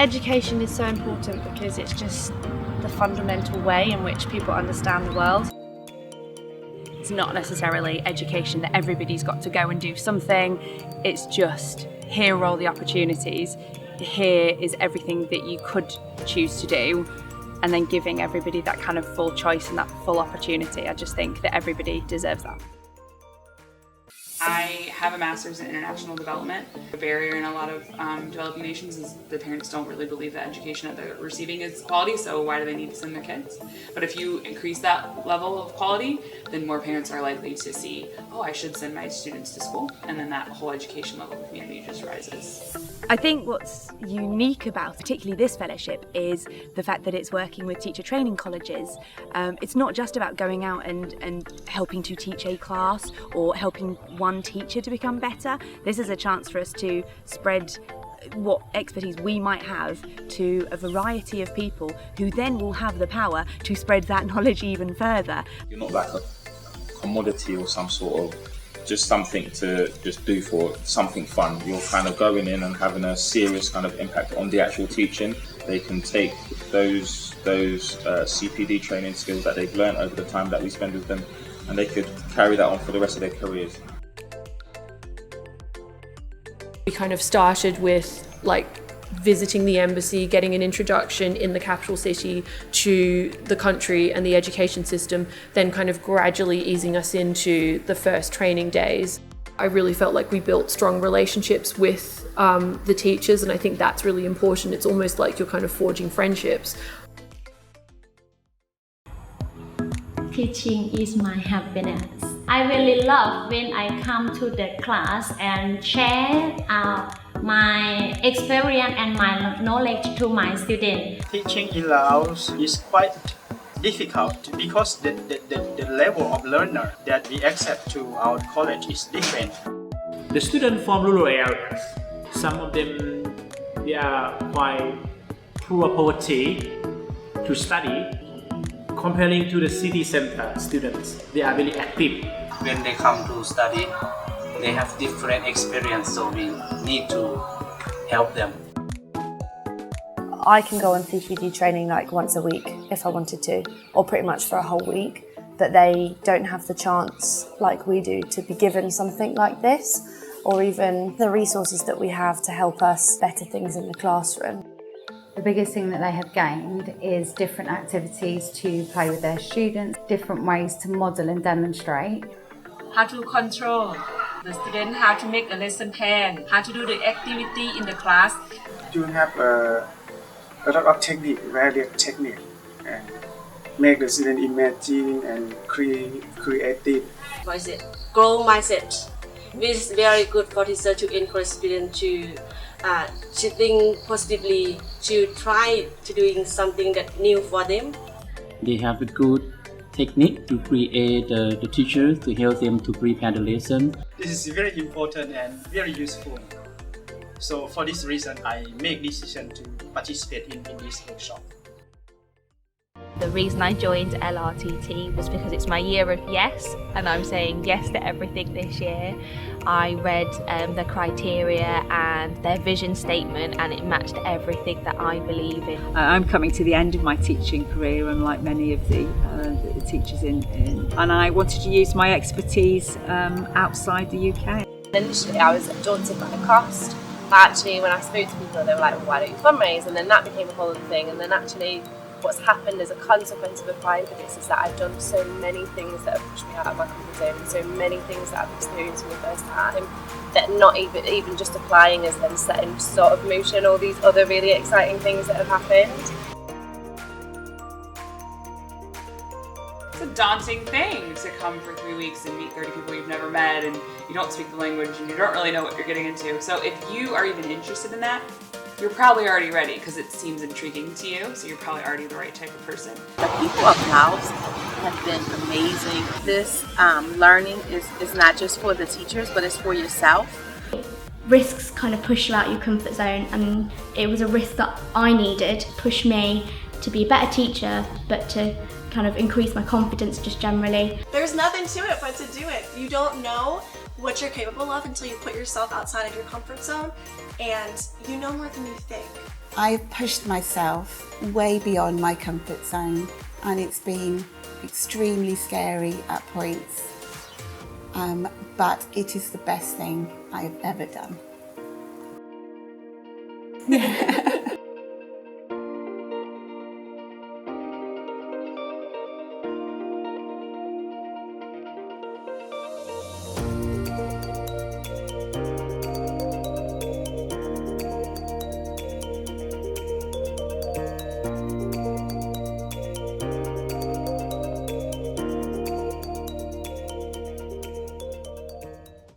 Education is so important because it's just the fundamental way in which people understand the world. It's not necessarily education that everybody's got to go and do something. It's just, here are all the opportunities. Here is everything that you could choose to do, and then giving everybody that kind of full choice and that full opportunity. I just think that everybody deserves that. I have a master's in international development. The barrier in a lot of developing nations is the parents don't really believe that education that they're receiving is quality, so why do they need to send their kids? But if you increase that level of quality, then more parents are likely to see, oh, I should send my students to school, and then that whole education level of the community just rises. I think what's unique about particularly this fellowship is the fact that it's working with teacher training colleges. It's not just about going out and helping to teach a class or helping one teacher to become better. This is a chance for us to spread what expertise we might have to a variety of people who then will have the power to spread that knowledge even further. You're not like a commodity or some sort of just something to just do for something fun. You're kind of going in and having a serious kind of impact on the actual teaching. They can take those CPD training skills that they've learned over the time that we spend with them, and they could carry that on for the rest of their careers. We kind of started with visiting the embassy, getting an introduction in the capital city to the country and the education system, then kind of gradually easing us into the first training days. I really felt like we built strong relationships with the teachers, and I think that's really important. It's almost like you're kind of forging friendships. Teaching is my happiness. I really love when I come to the class and share my experience and my knowledge to my students. Teaching in Laos is quite difficult because the level of learner that we accept to our college is different. The students from rural areas, some of them they are quite poor poverty to study. Comparing to the city center students, they are very active. When they come to study, they have different experience, so we need to help them. I can go on CPD training once a week if I wanted to, or pretty much for a whole week, but they don't have the chance like we do to be given something like this, or even the resources that we have to help us better things in the classroom. The biggest thing that they have gained is different activities to play with their students, different ways to model and demonstrate. How to control the student, how to make a lesson plan, how to do the activity in the class. You have a lot of technique, various technique, and make the student imagine and creative. Growth mindset, which is very good for teacher to encourage students to think positively, to try to doing something that new for them. They have a good technique to create the teachers to help them to prepare the lesson. This is very important and very useful. So for this reason, I make decision to participate in this workshop. The reason I joined LRTT was because it's my year of yes, and I'm saying yes to everything this year. I read the criteria and their vision statement, and it matched everything that I believe in. I'm coming to the end of my teaching career, unlike many of the teachers and I wanted to use my expertise outside the UK. Initially I was daunted by the cost, but actually when I spoke to people they were like, well, why don't you fundraise? And then that became a whole other thing, and then actually what's happened as a consequence of applying for this is that I've done so many things that have pushed me out of my comfort zone, so many things that I've experienced for the first time, that not even just applying has then set in sort of motion all these other really exciting things that have happened. It's a daunting thing to come for 3 weeks and meet 30 people you've never met, and you don't speak the language and you don't really know what you're getting into. So if you are even interested in that, you're probably already ready because it seems intriguing to you, so you're probably already the right type of person. The people of Laos have been amazing. This learning is not just for the teachers, but it's for yourself. Risks kind of push you out your comfort zone, and it was a risk that I needed to push me to be a better teacher, but to kind of increase my confidence just generally. There's nothing to it but to do it. You don't know what you're capable of until you put yourself outside of your comfort zone, and you know more than you think. I've pushed myself way beyond my comfort zone, and it's been extremely scary at points, but it is the best thing I've ever done.